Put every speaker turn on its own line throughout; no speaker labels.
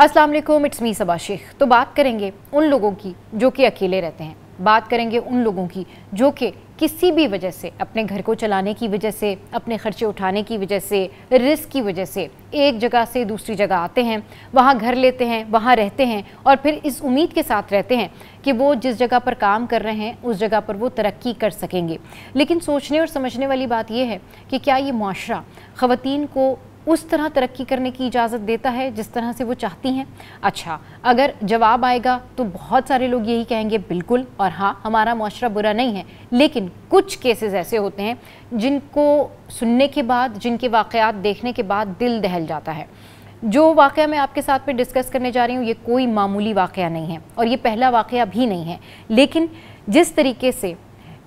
अस्सलाम वालेकुम, it's me सबा शेख। तो बात करेंगे उन लोगों की जो कि अकेले रहते हैं, बात करेंगे उन लोगों की जो कि किसी भी वजह से, अपने घर को चलाने की वजह से, अपने खर्चे उठाने की वजह से, रिस्क की वजह से एक जगह से दूसरी जगह आते हैं, वहाँ घर लेते हैं, वहाँ रहते हैं और फिर इस उम्मीद के साथ रहते हैं कि वो जिस जगह पर काम कर रहे हैं उस जगह पर वो तरक्की कर सकेंगे। लेकिन सोचने और समझने वाली बात यह है कि क्या ये मुआशरा ख़वातीन को उस तरह तरक्की करने की इजाज़त देता है जिस तरह से वो चाहती हैं? अच्छा, अगर जवाब आएगा तो बहुत सारे लोग यही कहेंगे बिल्कुल, और हाँ, हमारा मुआशरा बुरा नहीं है। लेकिन कुछ केसेस ऐसे होते हैं जिनको सुनने के बाद, जिनके वाक़यात देखने के बाद दिल दहल जाता है। जो वाक़या मैं आपके साथ में डिस्कस करने जा रही हूँ ये कोई मामूली वाक़या नहीं है और ये पहला वाक़या भी नहीं है। लेकिन जिस तरीके से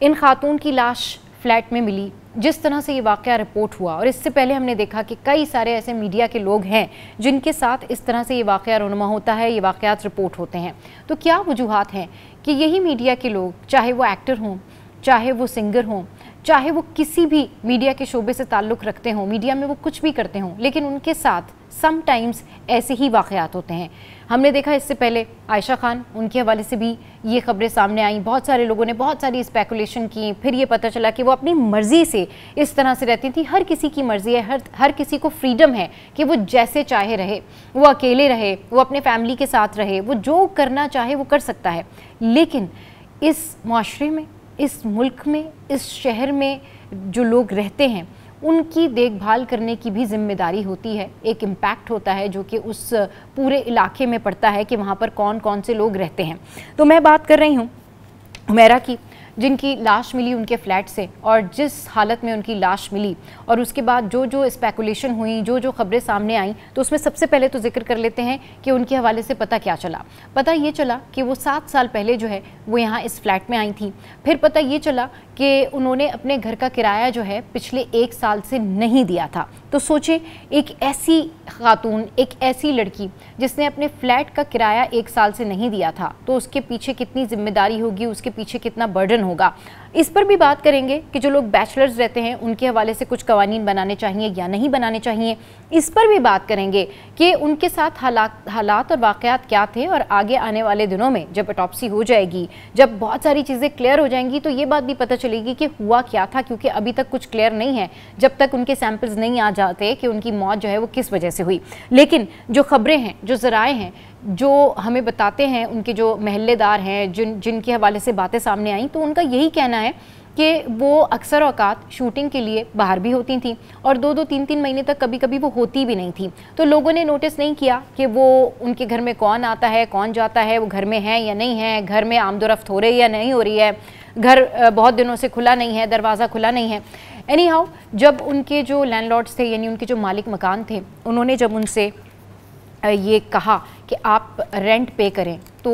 इन खातून की लाश फ्लैट में मिली, जिस तरह से ये वाक़या रिपोर्ट हुआ, और इससे पहले हमने देखा कि कई सारे ऐसे मीडिया के लोग हैं जिनके साथ इस तरह से ये वाक़या रोनुमा होता है, ये वाक़यात रिपोर्ट होते हैं। तो क्या वजूहात हैं कि यही मीडिया के लोग, चाहे वो एक्टर हों, चाहे वो सिंगर हों, चाहे वो किसी भी मीडिया के शोबे से ताल्लुक़ रखते हों, मीडिया में वो कुछ भी करते हों, लेकिन उनके साथ समटाइम्स ऐसे ही वाक़यात होते हैं। हमने देखा इससे पहले आयशा खान, उनके हवाले से भी ये ख़बरें सामने आई, बहुत सारे लोगों ने बहुत सारी स्पेकुलेशन की, फिर ये पता चला कि वो अपनी मर्ज़ी से इस तरह से रहती थी। हर किसी की मर्ज़ी है, हर किसी को फ्रीडम है कि वो जैसे चाहे रहे, वो अकेले रहे, वो अपने फैमिली के साथ रहे, वो जो करना चाहे वो कर सकता है। लेकिन इस माशरे में, इस मुल्क में, इस शहर में जो लोग रहते हैं उनकी देखभाल करने की भी ज़िम्मेदारी होती है। एक इम्पैक्ट होता है जो कि उस पूरे इलाके में पड़ता है कि वहाँ पर कौन कौन से लोग रहते हैं। तो मैं बात कर रही हूँ हुमैरा की, जिनकी लाश मिली उनके फ्लैट से, और जिस हालत में उनकी लाश मिली और उसके बाद जो जो स्पेकुलेशन हुई, जो जो ख़बरें सामने आई, तो उसमें सबसे पहले तो जिक्र कर लेते हैं कि उनके हवाले से पता क्या चला। पता ये चला कि वो 7 साल पहले जो है वो यहाँ इस फ्लैट में आई थी। फिर पता ये चला कि उन्होंने अपने घर का किराया जो है पिछले 1 साल से नहीं दिया था। तो सोचें, एक ऐसी खातून, एक ऐसी लड़की जिसने अपने फ्लैट का किराया 1 साल से नहीं दिया था, तो उसके पीछे कितनी ज़िम्मेदारी होगी, उसके पीछे कितना बर्डन होगा। इस पर भी बात करेंगे कि जो लोग बैचलर्स रहते हैं उनके हवाले से कुछ कवानीन बनाने चाहिए या नहीं बनाने चाहिए। इस पर भी बात करेंगे कि उनके साथ हालात और वाक़यात क्या थे, और आगे आने वाले दिनों में जब ऑटोप्सी हो जाएगी, जब बहुत सारी चीज़ें क्लियर हो जाएंगी, तो ये बात भी पता चलेगी कि हुआ क्या था, क्योंकि अभी तक कुछ क्लियर नहीं है जब तक उनके सैंपल्स नहीं आ जाते कि उनकी मौत जो है वो किस वजह से हुई। लेकिन जो ख़बरें हैं, जो ज़राए हैं, जो हमें बताते हैं, उनके जो महल्लेदार हैं, जिनके हवाले से बातें सामने आई, तो उनका यही कहना है कि वो अक्सर औकात शूटिंग के लिए बाहर भी होती थी और 2-2, 3-3 महीने तक कभी कभी वो होती भी नहीं थी। तो लोगों ने नोटिस नहीं किया कि वो उनके घर में कौन आता है, कौन जाता है, वो घर में है या नहीं है, घर में आमदोरफ्त हो रही है या नहीं हो रही है, घर बहुत दिनों से खुला नहीं है, दरवाज़ा खुला नहीं है। एनी हाउ, जब उनके जो लैंडलॉर्ड्स थे, यानी उनके जो मालिक मकान थे, उन्होंने जब उनसे ये कहा कि आप रेंट पे करें, तो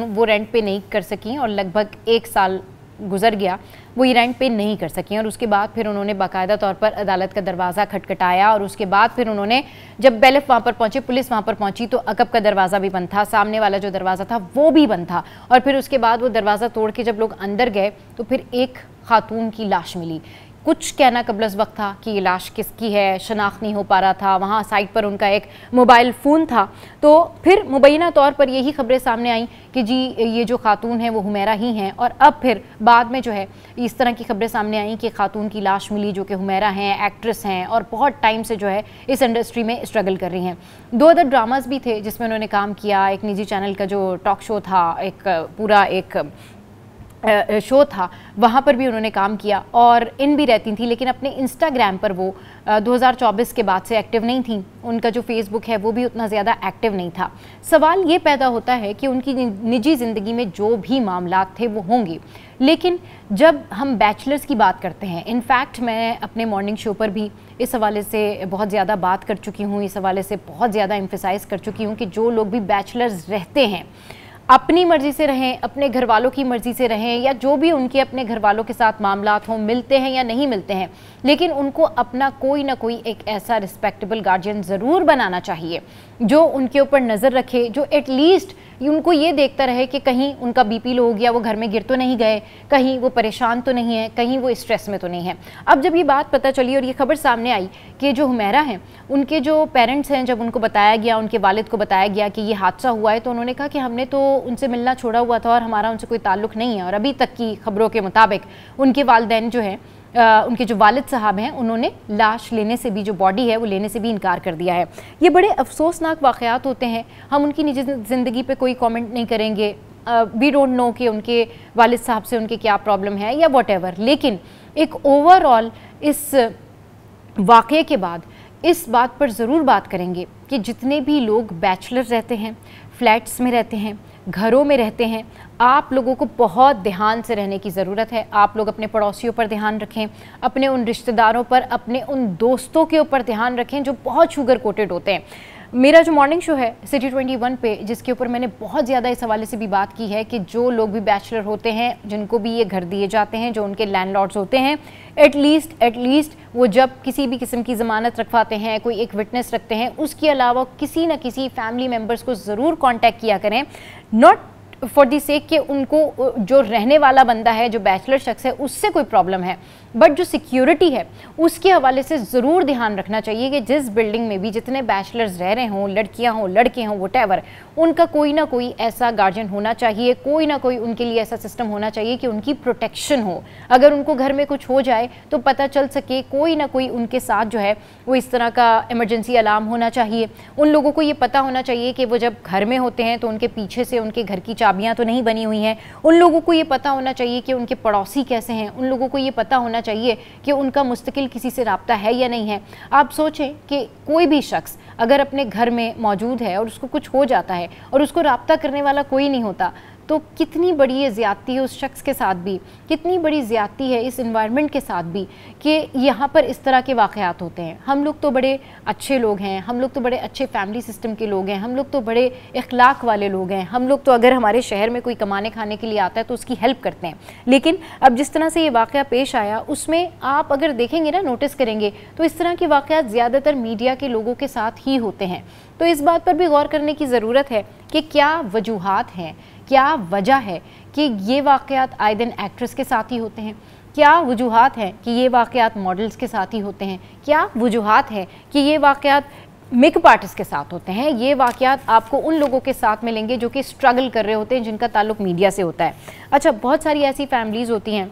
वो रेंट पे नहीं कर सकी और लगभग 1 साल गुजर गया, वो ये रेंट पे नहीं कर सकी। और उसके बाद फिर उन्होंने बाकायदा तौर पर अदालत का दरवाज़ा खटखटाया, और उसके बाद फिर उन्होंने, जब बैलेफ वहाँ पर पहुँचे, पुलिस वहाँ पर पहुँची, तो अकब का दरवाज़ा भी बंद था, सामने वाला जो दरवाज़ा था वो भी बंद था। और फिर उसके बाद वो दरवाज़ा तोड़ के जब लोग अंदर गए तो फिर एक खातून की लाश मिली। कुछ कहना कबल वक्त था कि ये लाश किसकी है, शनाख्त नहीं हो पा रहा था। वहाँ साइट पर उनका एक मोबाइल फ़ोन था, तो फिर मुबैना तौर पर यही ख़बरें सामने आई कि जी ये जो खातून है वो हुमैरा ही हैं। और अब फिर बाद में जो है इस तरह की ख़बरें सामने आई कि खातून की लाश मिली जो कि हुमैरा हैं, एक्ट्रेस हैं और बहुत टाइम से जो है इस इंडस्ट्री में स्ट्रगल कर रही हैं। 2 अदर ड्रामास भी थे जिसमें उन्होंने काम किया। एक निजी चैनल का जो टॉक शो था, एक पूरा एक शो था, वहाँ पर भी उन्होंने काम किया और इन भी रहती थी। लेकिन अपने इंस्टाग्राम पर वो 2024 के बाद से एक्टिव नहीं थी। उनका जो फेसबुक है वो भी उतना ज़्यादा एक्टिव नहीं था। सवाल ये पैदा होता है कि उनकी निजी ज़िंदगी में जो भी मामलात थे वो होंगे, लेकिन जब हम बैचलर्स की बात करते हैं, इनफैक्ट मैं अपने मॉर्निंग शो पर भी इस हवाले से बहुत ज़्यादा बात कर चुकी हूँ, इस हवाले से बहुत ज़्यादा एम्फेसाइज़ कर चुकी हूँ कि जो लोग भी बैचलर्स रहते हैं अपनी मर्ज़ी से रहें, अपने घर वालों की मर्ज़ी से रहें, या जो भी उनके अपने घर वालों के साथ मामलात हों, मिलते हैं या नहीं मिलते हैं, लेकिन उनको अपना कोई ना कोई एक ऐसा रिस्पेक्टेबल गार्जियन ज़रूर बनाना चाहिए जो उनके ऊपर नज़र रखे, जो एटलीस्ट उनको ये देखता रहे कि कहीं उनका बीपी लो हो गया, वो घर में गिर तो नहीं गए, कहीं वो परेशान तो नहीं है, कहीं वो स्ट्रेस में तो नहीं है। अब जब ये बात पता चली और ये खबर सामने आई कि जो हुमैरा हैं उनके जो पेरेंट्स हैं, जब उनको बताया गया, उनके वालिद को बताया गया कि ये हादसा हुआ है, तो उन्होंने कहा कि हमने तो उनसे मिलना छोड़ा हुआ था और हमारा उनसे कोई ताल्लुक़ नहीं है, और अभी तक की खबरों के मुताबिक उनके वालिदैन जो हैं, उनके जो वालिद साहब हैं, उन्होंने लाश लेने से भी, जो बॉडी है वो लेने से भी इनकार कर दिया है। ये बड़े अफसोसनाक वाक़यात होते हैं। हम उनकी निजी ज़िंदगी पे कोई कमेंट नहीं करेंगे, वी डोंट नो कि उनके वालिद साहब से उनके क्या प्रॉब्लम है या व्हाटएवर, लेकिन एक ओवरऑल इस वाक़े के बाद इस बात पर ज़रूर बात करेंगे कि जितने भी लोग बैचलर रहते हैं, फ्लैट्स में रहते हैं, घरों में रहते हैं, आप लोगों को बहुत ध्यान से रहने की ज़रूरत है। आप लोग अपने पड़ोसियों पर ध्यान रखें, अपने उन रिश्तेदारों पर, अपने उन दोस्तों के ऊपर ध्यान रखें जो बहुत शुगर कोटेड होते हैं। मेरा जो मॉर्निंग शो है सिटी 21 पे, जिसके ऊपर मैंने बहुत ज़्यादा इस हवाले से भी बात की है कि जो लोग भी बैचलर होते हैं, जिनको भी ये घर दिए जाते हैं, जो उनके लैंडलॉर्ड्स होते हैं, एटलीस्ट वो जब किसी भी किस्म की ज़मानत रखवाते हैं, कोई एक विटनेस रखते हैं, उसके अलावा किसी न किसी फैमिली मेम्बर्स को ज़रूर कॉन्टैक्ट किया करें। नॉट फॉर दी सेक कि उनको जो रहने वाला बंदा है, जो बैचलर शख्स है, उससे कोई प्रॉब्लम है, बट जो सिक्योरिटी है उसके हवाले से ज़रूर ध्यान रखना चाहिए कि जिस बिल्डिंग में भी जितने बैचलर्स रह रहे हों, लड़कियां हों, लड़के हों, व्हाटएवर, उनका कोई ना कोई ऐसा गार्जियन होना चाहिए, कोई ना कोई उनके लिए ऐसा सिस्टम होना चाहिए कि उनकी प्रोटेक्शन हो। अगर उनको घर में कुछ हो जाए तो पता चल सके, कोई ना कोई उनके साथ जो है वो इस तरह का इमरजेंसी अलार्म होना चाहिए। उन लोगों को ये पता होना चाहिए कि वो जब घर में होते हैं तो उनके पीछे से उनके घर की चाबियाँ तो नहीं बनी हुई हैं। उन लोगों को ये पता होना चाहिए कि उनके पड़ोसी कैसे हैं। उन लोगों को ये पता होना चाहिए कि उनका मुस्तकिल किसी से राब्ता है या नहीं है। आप सोचें कि कोई भी शख्स अगर अपने घर में मौजूद है और उसको कुछ हो जाता है और उसको राब्ता करने वाला कोई नहीं होता, तो कितनी बड़ी ये ज़्यादती है उस शख्स के साथ भी, कितनी बड़ी ज़्यादती है इस एनवायरनमेंट के साथ भी कि यहाँ पर इस तरह के वाक़यात होते हैं। हम लोग तो बड़े अच्छे लोग हैं, हम लोग तो बड़े अच्छे फैमिली सिस्टम के लोग हैं, हम लोग तो बड़े इखलाक वाले लोग हैं, हम लोग तो अगर हमारे शहर में कोई कमाने खाने के लिए आता है तो उसकी हेल्प करते हैं। लेकिन अब जिस तरह से ये वाक़या पेश आया, उसमें आप अगर देखेंगे ना, नोटिस करेंगे, तो इस तरह के वाक़यात ज़्यादातर मीडिया के लोगों के साथ ही होते हैं। तो इस बात पर भी गौर करने की ज़रूरत है कि क्या वजूहात हैं, क्या वजह है कि ये वाक़यात आए दिन एक्ट्रेस के साथ ही होते हैं, क्या वजूहात हैं कि ये वाक़यात मॉडल्स के साथ ही होते हैं, क्या वजूहात है कि ये वाक़यात मेकअप आर्टिस्ट के साथ होते हैं। ये वाक़यात आपको उन लोगों के साथ मिलेंगे जो कि स्ट्रगल कर रहे होते हैं, जिनका ताल्लुक़ मीडिया से होता है। अच्छा, बहुत सारी ऐसी फैमिलीज़ होती हैं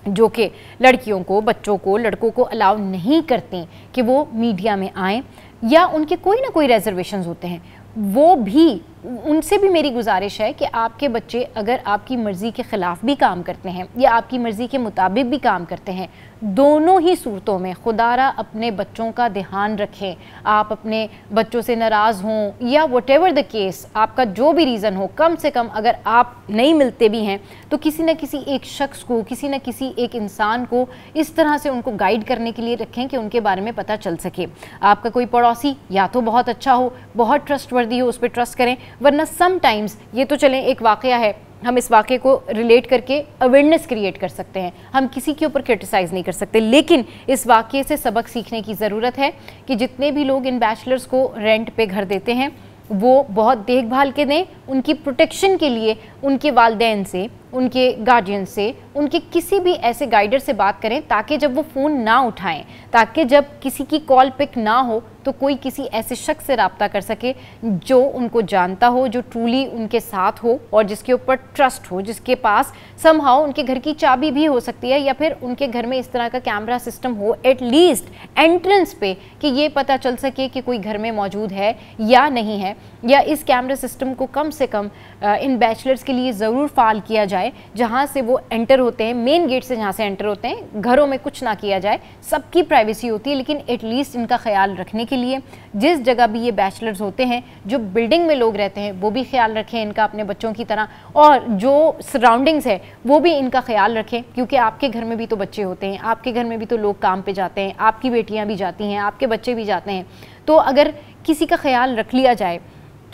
जो कि लड़कियों को, बच्चों को, लड़कों को अलाउ नहीं करती कि वो मीडिया में आएँ, या उनके कोई ना कोई रिजर्वेशंस होते हैं। वो भी, उनसे भी मेरी गुजारिश है कि आपके बच्चे अगर आपकी मर्ज़ी के ख़िलाफ़ भी काम करते हैं या आपकी मर्ज़ी के मुताबिक भी काम करते हैं, दोनों ही सूरतों में खुदारा अपने बच्चों का ध्यान रखें। आप अपने बच्चों से नाराज़ हों या व्हाटएवर द केस, आपका जो भी रीज़न हो, कम से कम अगर आप नहीं मिलते भी हैं तो किसी न किसी एक शख्स को, किसी न किसी एक इंसान को इस तरह से उनको गाइड करने के लिए रखें कि उनके बारे में पता चल सके। आपका कोई पड़ोसी या तो बहुत अच्छा हो, बहुत ट्रस्टवर्दी हो, उस पर ट्रस्ट करें, वरना समटाइम्स ये तो चलें एक वाक़या है, हम इस वाक़े को रिलेट करके अवेयरनेस क्रिएट कर सकते हैं, हम किसी के ऊपर क्रिटिसाइज़ नहीं कर सकते, लेकिन इस वाक़े से सबक सीखने की ज़रूरत है कि जितने भी लोग इन बैचलर्स को रेंट पे घर देते हैं वो बहुत देखभाल के दें, उनकी प्रोटेक्शन के लिए उनके वालिदैन से, उनके गार्जियन से, उनके किसी भी ऐसे गाइडर से बात करें ताकि जब वो फ़ोन ना उठाएं, ताकि जब किसी की कॉल पिक ना हो तो कोई किसी ऐसे शख्स से रब्ता कर सके जो उनको जानता हो, जो ट्रूली उनके साथ हो और जिसके ऊपर ट्रस्ट हो, जिसके पास समहाउ उनके घर की चाबी भी हो सकती है, या फिर उनके घर में इस तरह का कैमरा सिस्टम हो एटलीस्ट एंट्रेंस पे कि ये पता चल सके कि कोई घर में मौजूद है या नहीं है, या इस कैमरा सिस्टम को कम से कम इन बैचलर्स के लिए ज़रूर फ़ाल किया जाए। जहाँ से वो एंटर होते हैं, मेन गेट से जहाँ से एंटर होते हैं, घरों में कुछ ना किया जाए, सबकी प्राइवेसी होती है, लेकिन एटलीस्ट इनका ख्याल रखने के लिए जिस जगह भी ये बैचलर्स होते हैं, जो बिल्डिंग में लोग रहते हैं, वो भी ख्याल रखें इनका अपने बच्चों की तरह, और जो सराउंडिंग्स है वो भी इनका ख्याल रखें, क्योंकि आपके घर में भी तो बच्चे होते हैं, आपके घर में भी तो लोग काम पे जाते हैं, आपकी बेटियाँ भी जाती हैं, आपके बच्चे भी जाते हैं। तो अगर किसी का ख्याल रख लिया जाए,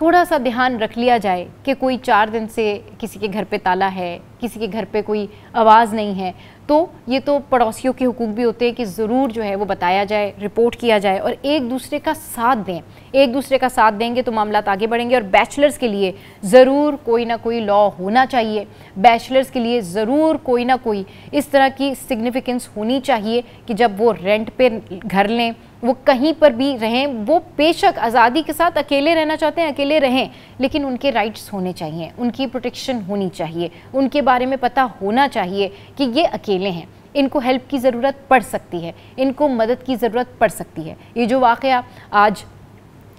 थोड़ा सा ध्यान रख लिया जाए कि कोई 4 दिन से किसी के घर पे ताला है, کسی کے گھر پہ کوئی آواز نہیں ہے، تو یہ تو پڑوسیوں کے حقوق بھی ہوتے ہیں کہ ضرور جو ہے وہ بتایا جائے، رپورٹ کیا جائے اور ایک دوسرے کا ساتھ دیں. ایک دوسرے کا ساتھ دیں گے تو معاملات آگے بڑھیں گے. اور بیچلرز کے لیے ضرور کوئی نہ کوئی لا ہونا چاہیے، بیچلرز کے لیے ضرور کوئی نہ کوئی اس طرح کی سگنیفیکنس ہونی چاہیے کہ جب وہ رینٹ پہ گھر لیں، وہ کہیں پر بھی رہیں، وہ بے شک آزادی کے ساتھ اکیلے رہنا چاہتے ہیں اکیلے رہیں، لیکن ان کے رائٹس ہونے چاہیے، ان کی پروٹیکشن ہونی چاہیے، ان کے بارے میں پتہ ہونا چاہیے کہ یہ اکیلے ہیں، ان کو ہیلپ کی ضرورت پڑ سکتی ہے، ان کو مدد کی ضرورت پڑ سکتی ہے. یہ جو واقعہ آج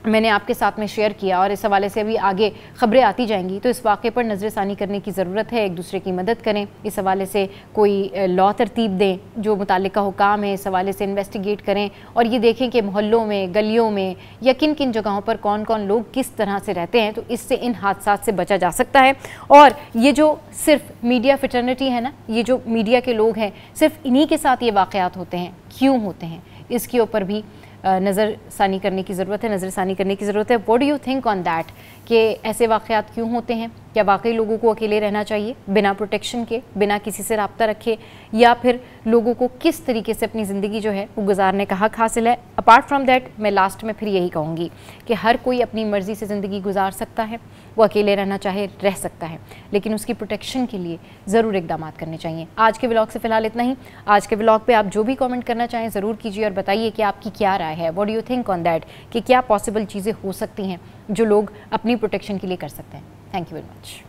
میں نے آپ کے ساتھ میں شیئر کیا اور اس حوالے سے ابھی آگے خبریں آتی جائیں گی، تو اس واقعے پر نظر ثانی کرنے کی ضرورت ہے. ایک دوسرے کی مدد کریں، اس حوالے سے کوئی لا ترتیب دیں، جو متعلقہ حکام ہیں اس حوالے سے انویسٹیگیٹ کریں اور یہ دیکھیں کہ محلوں میں، گلیوں میں یا کن کن جگہوں پر کون کون لوگ کس طرح سے رہتے ہیں، تو اس سے ان حادثات سے بچا جا سکتا ہے. اور یہ جو صرف میڈیا فٹرنیٹی ہے نا، یہ جو میڈیا کے لوگ ہیں، صرف انہی کے ساتھ یہ واقعات ہوتے ہیں، کیوں ہوتے ہیں، اس کے اوپر بھی نظر ثانی کرنے کی ضرورت ہے، نظر ثانی کرنے کی ضرورت ہے. What do you think on that کہ ایسے واقعات کیوں ہوتے ہیں؟ کیا واقعی لوگوں کو اکیلے رہنا چاہیے بنا پروٹیکشن کے، بنا کسی سے رابطہ رکھے، یا پھر لوگوں کو کس طریقے سے اپنی زندگی جو ہے وہ گزارنے کا حق حاصل ہے؟ اپارٹ فرام دیٹ میں لاسٹ میں پھر یہی کہوں گی کہ ہر کوئی اپنی مرضی سے زندگی گزار سکتا ہے، وہ اکیلے رہنا چاہے رہ سکتا ہے، لیکن اس کی پروٹیکشن کے لیے ضرور اقدامات کرنے چاہیے. آج کے ولاگ سے فی الحال اتنا ہی. آج کے ولاگ پہ آپ جو بھی کامنٹ کرنا چاہیں ضرور کیجیے اور بتائیے کہ آپ کی کیا رائے ہے. What do you think on that کہ کیا پاسبل چیزیں ہو سکتی ہیں جو لوگ اپنی پروٹیکشن کے لیے کر سکتے ہیں. Thank you very much.